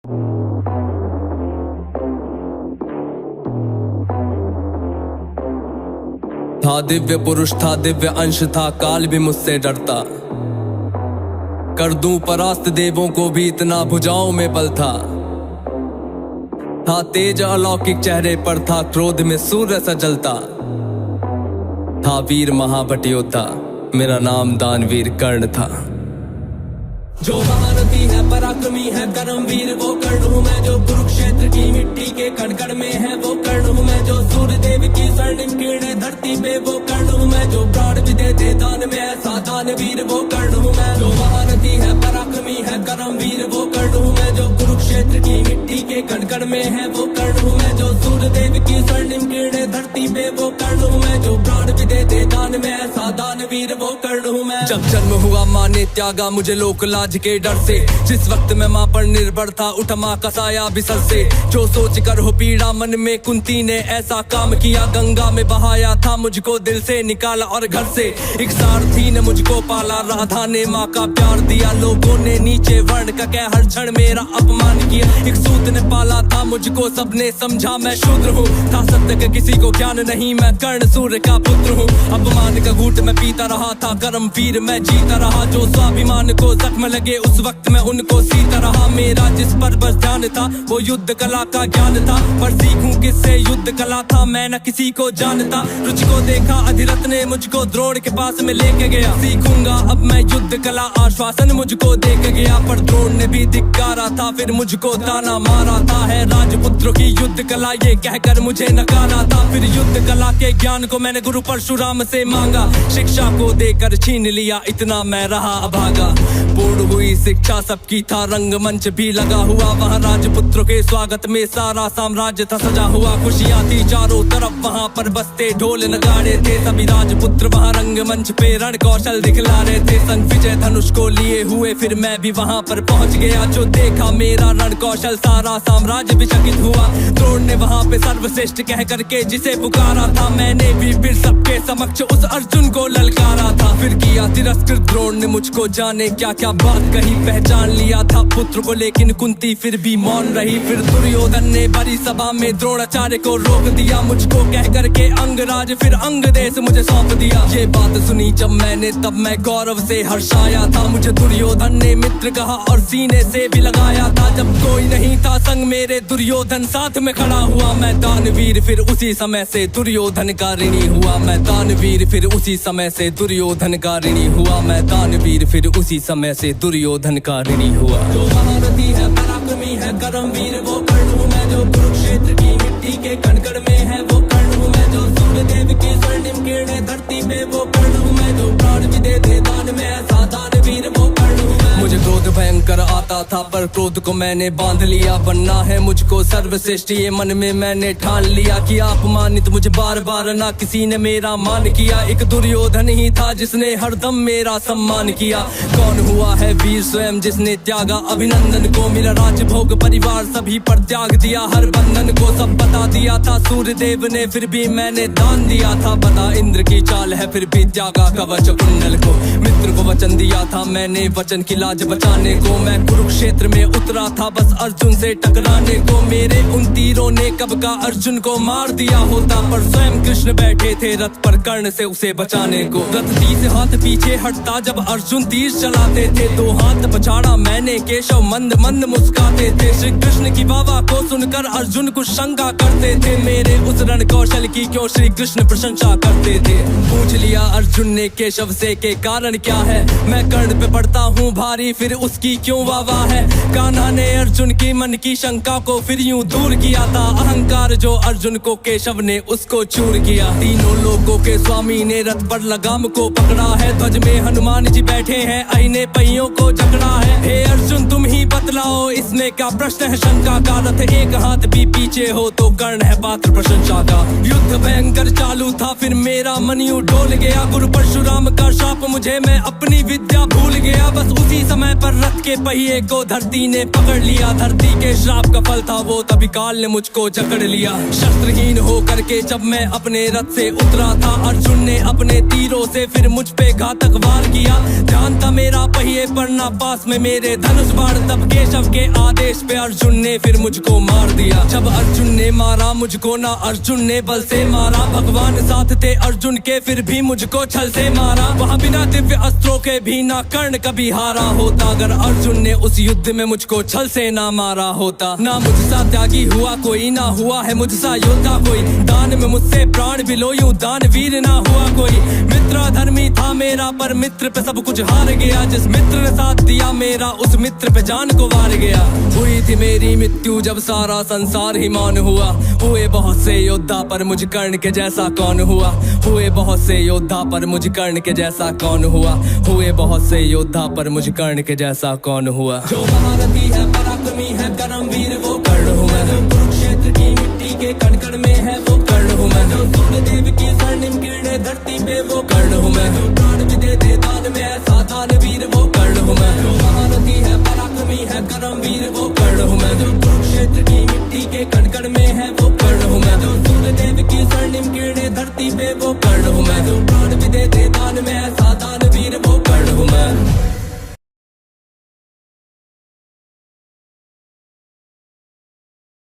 था दिव्य पुरुष, था दिव्य अंश, था काल भी मुझसे डरता। कर दूं परास्त देवों को भी, इतना भुजाओं में बल था। तेज अलौकिक चेहरे पर, था क्रोध में सूर्य सा जलता। था वीर महाभट योद्धा, मेरा नाम दानवीर कर्ण था। जो महारथी है, पराक्रमी है, कर्मवीर वो कर्ण हूँ मैं। जो कुरुक्षेत्र की मिट्टी के कण में है वो कर्ण हूँ मैं। जो सूर्य देव की स्वर्णिम किरणें धरती पे वो कर्ण हूँ मैं। जो प्राण भी देते दान में ऐसा दानवीर वो कर्ण हूँ मैं। जो महारथी है, पराक्रमी है, कर्मवीर वो कर्ण हूँ मैं। जो कुरुक्षेत्र की मिट्टी के कण में है वो कर्ण हूँ मैं। जो सूर्य देव की स्वर्णिम किरणें धरती पे वो कर्ण हूँ मैं। जो प्राण भी देते दान में ऐसा दानवीर वो कर्ण हूँ मैं। जब जन्म हुआ माँ ने त्यागा मुझे लोक लाज के डर से। जिस वक्त मैं माँ पर निर्भर था, उठ माँ का साया बिसर से। जो सोच कर हो पीड़ा मन में, कुंती ने ऐसा काम किया। गंगा में बहाया था मुझको, दिल से निकाला और घर से। एक सारथी ने मुझको पाला, राधा ने माँ का प्यार दिया। लोगों ने नीचे वर्ण का कह हर क्षण मेरा अपमान किया। एक सूत ने पाला था मुझको, सबने समझा मैं शूद्र हूँ। था सत्य का किसी को ज्ञान नहीं, मैं कर्ण सूर्य का पुत्र हूँ। अपमान का घूंट मैं पीता रहा था, कर्मवीर मैं जीता रहा। जो स्वाभिमान को जख्म लगे उस वक्त मैं उनको सीता रहा। मेरा जिस पर बस ध्यान था वो युद्ध कला का ज्ञान था। पर सीखूं किससे युद्ध कला था, मैं न किसी को जानता। रुच को देखा अधिरथ ने मुझको द्रोण के पास में लेके गया। सीखूंगा अब मैं युद्ध कला, आश्वासन मुझको दे के गया। पर द्रोण ने भी धिक्कारा था, फिर मुझको ताना मारा था। है राजपुत्रों की युद्ध कला ये कहकर मुझे नकारा था। फिर युद्ध कला के ज्ञान को मैंने गुरु परशुराम से मांगा। शिक्षा को देकर छीन लिया, इतना मैं रहा अभागा। पूर्ण हुई शिक्षा सबकी, था रंगमंच भी लगा हुआ। वहाँ राजपुत्रों के स्वागत में सारा साम्राज्य था सजा हुआ। खुशियाँ थी चारों तरफ, वहाँ पर बजते ढोल नगाड़े थे। सभी राजपुत्र वहाँ रंगमंच पे रण कौशल दिखला रहे थे। संग विजय धनुष को लिए हुए फिर मैं भी वहाँ पर पहुँच गया। जो देखा मेरा रण कौशल, सारा साम्राज्य भी चकित हुआ। द्रोण ने वहाँ पे सर्वश्रेष्ठ कह करके जिसे पुकारा था, मैंने भी फिर सबके समक्ष उस अर्जुन को ललकारा था। फिर किया तिरस्कृत द्रोण ने मुझको, जाने क्या क्या बात कही। पहचान लिया था पुत्र को, लेकिन कुंती फिर भी मौन रही। फिर दुर्योधन ने बड़ी सभा में द्रोणाचार्य को रोक दिया। मुझको कह करके अंगराज फिर अंग देश मुझे सौंप दिया। ये बात सुनी जब मैंने, तब मैं गौरव से हर्षाया था। मुझे दुर्योधन ने मित्र कहा और सीने से भी लगाया था। जब कोई नहीं था संग मेरे, दुर्योधन साथ में खड़ा हुआ। मैं दानवीर फिर उसी समय से दुर्योधन का ऋणी हुआ। मैं दानवीर फिर उसी समय से दुर्योधन का ऋणी हुआ। मैं दानवीर फिर उसी समय से दुर्योधन का ऋणी हुआ। जो महारथी है, पराक्रमी है, कर्मवीर वो कर्ण हूँ मैं। जो कुरुक्षेत्र की मिट्टी के कण में है वो कर्ण हूँ मैं। जो सूर्य देव की स्वर्णिम किरणें धरती पे वो कर्ण हूँ मैं। जो प्राण भी देते दान में ऐसा दानवीर वो कर्ण हूँ मैं। मुझे क्रोध भयंकर आता था, पर क्रोध को मैंने बांध लिया। बनना है मुझको सर्वश्रेष्ठ, ये मन में मैंने ठान लिया। कि अपमानित मुझे बार बार ना किसी ने मेरा मान किया। एक दुर्योधन ही था जिसने हरदम मेरा सम्मान किया। कौन हुआ है वीर स्वयं जिसने त्यागा अभिनंदन को। मेरा राजभोग परिवार सभी पर त्याग दिया, हर बंधन को सब बता दिया था। सूर्य देव ने फिर भी मैंने दान दिया था। बता इंद्र की चाल है फिर भी त्यागा कवच कुंडल को। मित्र को वचन दिया था मैंने, वचन की लाज बचाने को। मैं कुरुक्षेत्र में उतरा था बस अर्जुन से टकराने को। मेरे उन तीरों ने कब का अर्जुन को मार दिया होता, पर स्वयं कृष्ण बैठे थे रथ पर कर्ण से उसे बचाने को। रथ 30 हाथ पीछे हटता जब अर्जुन तीर चलाते थे। 2 हाथ पछाड़ा मैंने, केशव मंद मंद मुस्काते थे। श्री कृष्ण की वाह को सुनकर अर्जुन कुछ शंका करते थे। मेरे उस रण कौशल की क्यों श्री कृष्ण प्रशंसा करते थे। पूछ लिया अर्जुन ने केशव से के कारण क्या है। मैं कर्ण पे पड़ता हूँ भारी, फिर उसकी क्यों वाह है। कान्हा ने अर्जुन की मन की शंका को फिर यूं दूर किया था। अहंकार जो अर्जुन को केशव ने उसको चूर किया। तीनों लोगों के स्वामी ने रथ पर लगाम को पकड़ा है। ध्वज में हनुमान जी बैठे हैं, अहिने पहियों को जकड़ा है। हे अर्जुन तुम ही बतलाओ इसमें क्या प्रश्न है शंका का। रथ एक हाथ भी पीछे हो तो कर्ण है पात्र प्रशंसा का। युद्ध भयंकर चालू था फिर मेरा मन यूं डोल गया। गुरु परशुराम का शाप मुझे, मैं अपनी विद्या भूल गया। बस उसी समय पर रथ के पहिए को धरती ने पकड़ लिया। धरती के श्राप का फल था वो, तभी काल ने मुझको जकड़ लिया। शस्त्रहीन हो करके जब मैं अपने रथ से उतरा था, अर्जुन ने अपने तीरों से फिर मुझ पे घातक वार किया। ध्यान था मेरा पहिए पर ना पास में मेरे धनुष बाण तब केशव के आदेश पे अर्जुन ने फिर मुझको मार दिया। जब अर्जुन ने मारा मुझको ना अर्जुन ने बल से मारा, भगवान साथ थे अर्जुन के फिर भी मुझको छल से मारा। वहाँ बिना दिव्य अस्त्रों के भी ना कर्ण कभी हारा होता, अगर अर्जुन ने उस युद्ध में मुझको छल से ना मारा होता। ना मुझसा त्यागी हुआ कोई, ना हुआ है मुझसा योद्धा कोई, दान में मुझसे प्राण भी लो यूं दानवीर ना हुआ कोई। मित्र धर्मी था मेरा पर मित्र पे सब कुछ हार गया, जिस मित्र ने साथ दिया मेरा उस मित्र पे जान को वार गया। हुई थी मेरी मृत्यु जब सारा संसार ही मौन हुआ, हुए बहुत से योद्धा पर मुझ कर्ण के जैसा कौन हुआ। हुए बहुत से योद्धा पर मुझ कर्ण के जैसा कौन हुआ, हुए बहुत से योद्धा पर मुझ कर्ण के जैसा कौन हुआ। जो महारथी है पराक्रमी है कर्मवीर वो कर्ण हूँ मैं, जो कुरुक्षेत्र की मिट्टी के कण कण में है वो कर्ण हूँ मैं, जो सूर्यदेव की स्वर्णिम किरणें धरती पे वो कर्ण हूँ मैं, जो प्राण भी दे दे दान में ऐसा दानवीर वो कर्ण हूँ मैं। जो महारथी है पराक्रमी है कर्मवीर वो कर्ण हूँ मैं, जो कुरुक्षेत्र की मिट्टी के कण कण में है वो कर्ण हूँ मैं, जो सूर्यदेव की स्वर्णिम किरणें धरती पे वो कर्ण हूँ मैं, जो प्राण भी दे दे दान में ऐसा